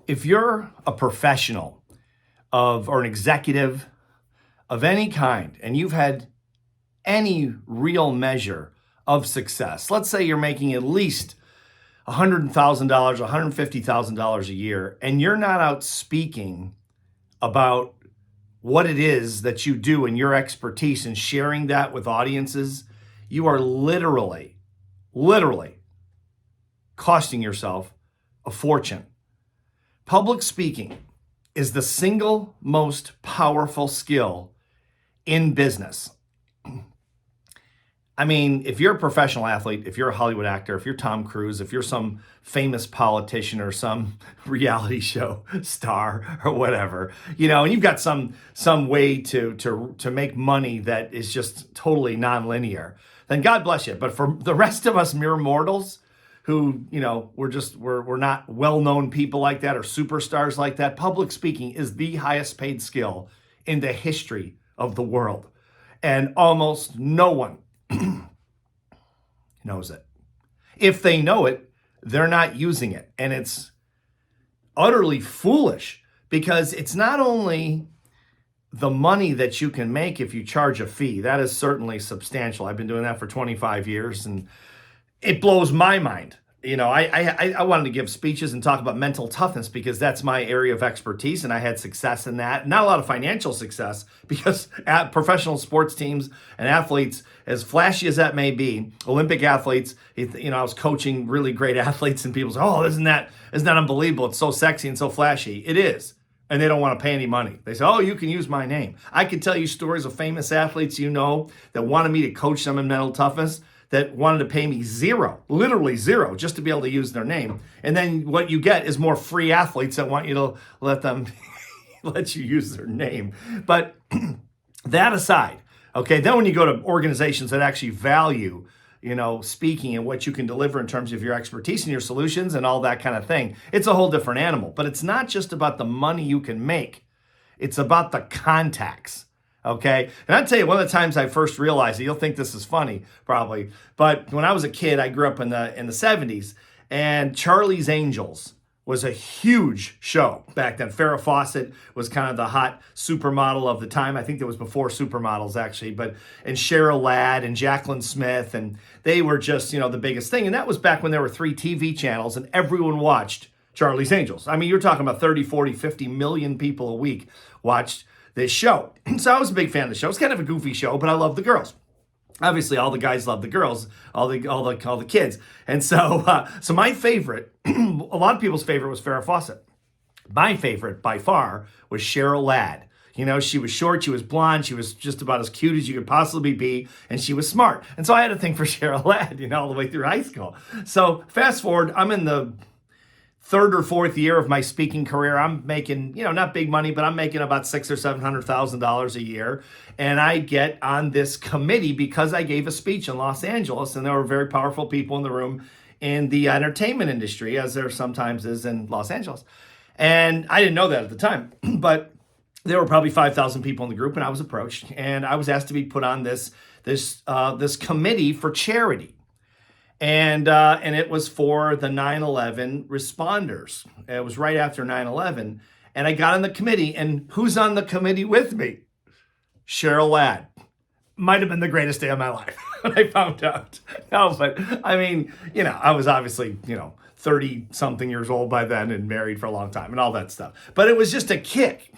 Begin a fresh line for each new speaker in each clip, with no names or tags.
If you're a professional or an executive of any kind, and you've had any real measure of success, let's say you're making at least $100,000, $150,000 a year, and you're not out speaking about what it is that you do and your expertise and sharing that with audiences, you are literally costing yourself a fortune. Public speaking is the single most powerful skill in business. I mean, if you're a professional athlete, if you're a Hollywood actor, if you're Tom Cruise, if you're some famous politician or some reality show star or whatever, and you've got some way to make money that is just totally nonlinear, then God bless you. But for the rest of us mere mortals who, we're not well-known people like that or superstars like that, public speaking is the highest paid skill in the history of the world. And almost no one knows it. If they know it, they're not using it. And it's utterly foolish because it's not only the money that you can make if you charge a fee. That is certainly substantial. I've been doing that for 25 years and it blows my mind. I wanted to give speeches and talk about mental toughness because that's my area of expertise, and I had success in that. Not a lot of financial success because professional sports teams and athletes, as flashy as that may be, Olympic athletes, I was coaching really great athletes, and people say, "Oh, isn't that unbelievable? It's so sexy and so flashy." It is. And they don't want to pay any money. They say, "Oh, you can use my name." I could tell you stories of famous athletes that wanted me to coach them in mental toughness, that wanted to pay me zero, literally zero, just to be able to use their name. And then what you get is more free athletes that want you to let you use their name. But that aside, okay, then when you go to organizations that actually value, speaking and what you can deliver in terms of your expertise and your solutions and all that kind of thing, it's a whole different animal. But it's not just about the money you can make. It's about the contacts. Okay. And I'll tell you, one of the times I first realized it, you'll think this is funny, probably. But when I was a kid, I grew up in the 70s, and Charlie's Angels was a huge show back then. Farrah Fawcett was kind of the hot supermodel of the time. I think that was before supermodels, actually. And Cheryl Ladd and Jacqueline Smith, and they were just, the biggest thing. And that was back when there were 3 TV channels and everyone watched Charlie's Angels. I mean, you're talking about 30, 40, 50 million people a week watched this show. So I was a big fan of the show. It's kind of a goofy show, but I love the girls. Obviously, all the guys love the girls, all the kids. And so my favorite, a lot of people's favorite was Farrah Fawcett. My favorite by far was Cheryl Ladd. She was short, she was blonde, she was just about as cute as you could possibly be, and she was smart. And so I had a thing for Cheryl Ladd, all the way through high school. So fast forward, I'm in the 3rd or 4th year of my speaking career. I'm making, not big money, but I'm making about $600,000 or $700,000 a year. And I get on this committee because I gave a speech in Los Angeles, and there were very powerful people in the room in the entertainment industry, as there sometimes is in Los Angeles. And I didn't know that at the time, but there were probably 5,000 people in the group, and I was approached, and I was asked to be put on this committee for charity. And it was for the 9/11 responders. It was right after 9/11. And I got on the committee, and who's on the committee with me? Cheryl Ladd. Might have been the greatest day of my life when I found out. No, but I mean, I was obviously, 30-something years old by then and married for a long time and all that stuff. But it was just a kick,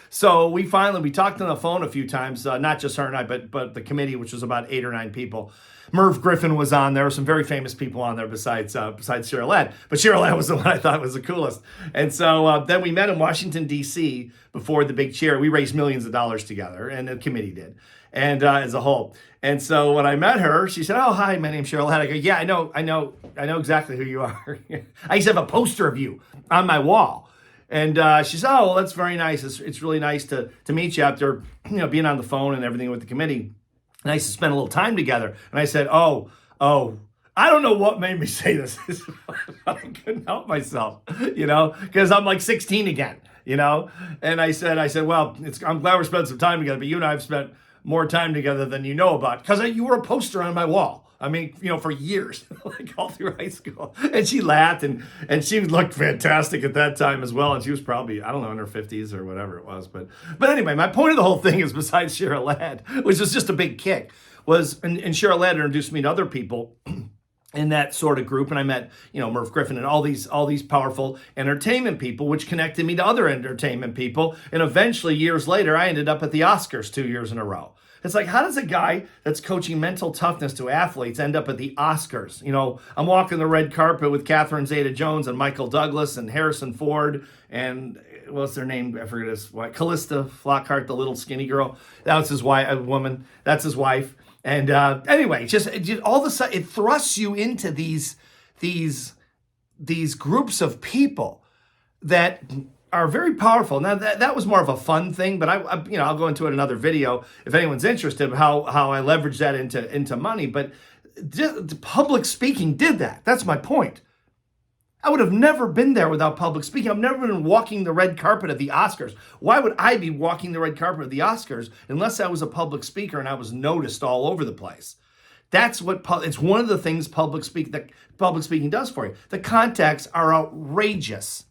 So we talked on the phone a few times, not just her and I, but the committee, which was about 8 or 9 people. Merv Griffin was on there. There were some very famous people on there besides Cheryl Ladd. But Cheryl Ladd was the one I thought was the coolest. And so then we met in Washington, D.C. before the big chair. We raised millions of dollars together, and the committee did, and as a whole. And so when I met her, she said, "Oh, hi, my name's Cheryl Ladd." I go, "Yeah, I know exactly who you are." I used to have a poster of you on my wall. And she said, "Oh, well, that's very nice. It's really nice to meet you after being on the phone and everything with the committee. Nice to spend a little time together." And I said, oh, I don't know what made me say this. I couldn't help myself, because I'm like 16 again, And I said, "Well, I'm glad we're spending some time together, but you and I have spent more time together than you know about, because you were a poster on my wall." I mean, for years, like all through high school. And she laughed, and she looked fantastic at that time as well. And she was probably, I don't know, in her 50s or whatever it was. But anyway, my point of the whole thing is, besides Cheryl Ladd, which was just a big kick, was, and Cheryl Ladd introduced me to other people in that sort of group. And I met, Merv Griffin and all these powerful entertainment people, which connected me to other entertainment people. And eventually, years later, I ended up at the Oscars 2 years in a row. It's like, how does a guy that's coaching mental toughness to athletes end up at the Oscars? I'm walking the red carpet with Catherine Zeta-Jones and Michael Douglas and Harrison Ford and what's their name? I forget his wife. Callista Flockhart, the little skinny girl. That was his wife, a woman. That's his wife. And anyway, just all of a sudden, it thrusts you into these groups of people that are very powerful. Now that was more of a fun thing, but I'll go into it in another video if anyone's interested how I leverage that into money. But public speaking did that. That's my point. I would have never been there without public speaking. I've never been walking the red carpet of the Oscars. Why would I be walking the red carpet of the Oscars unless I was a public speaker and I was noticed all over the place? That's what it's one of the things public speaking does for you. The contacts are outrageous.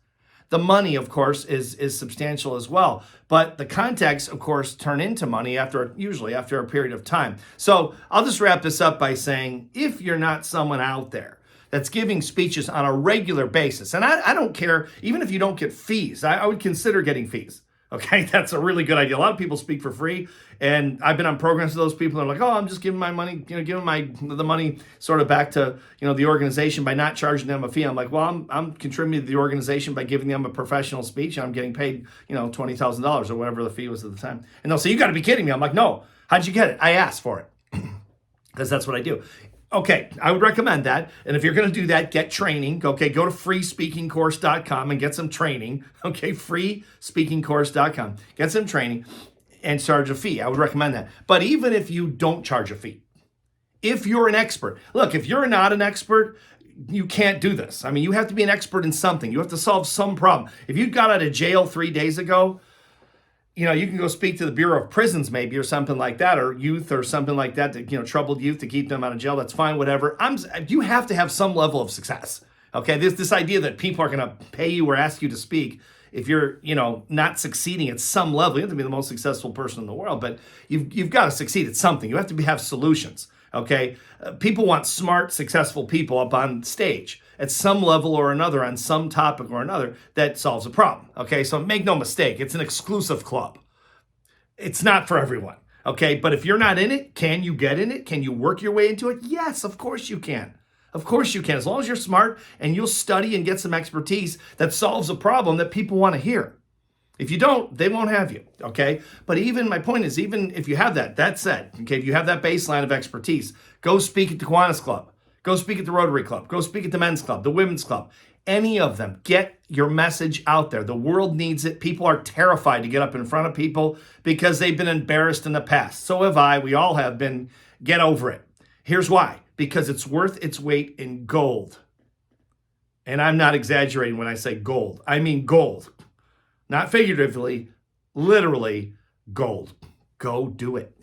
The money, of course, is substantial as well. But the contacts, of course, turn into money usually after a period of time. So I'll just wrap this up by saying, if you're not someone out there that's giving speeches on a regular basis, and I don't care, even if you don't get fees, I would consider getting fees. Okay, that's a really good idea. A lot of people speak for free, and I've been on programs with those people. They're like, "Oh, I'm just giving my money, giving the money sort of back to the organization by not charging them a fee." I'm like, "Well, I'm contributing to the organization by giving them a professional speech, and I'm getting paid, $20,000 or whatever the fee was at the time." And they'll say, "You got to be kidding me!" I'm like, "No, how'd you get it?" I asked for it because that's what I do. Okay, I would recommend that. And if you're going to do that, get training. Okay, go to freespeakingcourse.com and get some training. Okay, freespeakingcourse.com. Get some training and charge a fee. I would recommend that. But even if you don't charge a fee, if you're an expert, look, if you're not an expert, you can't do this. I mean, you have to be an expert in something. You have to solve some problem. If you got out of jail 3 days ago, you can go speak to the Bureau of Prisons maybe or something like that, or youth or something like that, troubled youth, to keep them out of jail. That's fine, whatever. You have to have some level of success. Okay, this idea that people are going to pay you or ask you to speak if you're, not succeeding at some level. You have to be the most successful person in the world, but you've got to succeed at something. You have to have solutions. Okay, people want smart, successful people up on stage at some level or another on some topic or another that solves a problem. Okay, so make no mistake, it's an exclusive club. It's not for everyone. Okay, but if you're not in it, can you get in it? Can you work your way into it? Yes, of course you can. Of course you can, as long as you're smart and you'll study and get some expertise that solves a problem that people want to hear. If you don't, they won't have you, okay? But my point is, even if you have that said, okay, if you have that baseline of expertise, go speak at the Kiwanis Club, go speak at the Rotary Club, go speak at the Men's Club, the Women's Club, any of them. Get your message out there. The world needs it. People are terrified to get up in front of people because they've been embarrassed in the past. So have I. We all have been. Get over it. Here's why. Because it's worth its weight in gold. And I'm not exaggerating when I say gold. I mean gold. Not figuratively, literally gold. Go do it.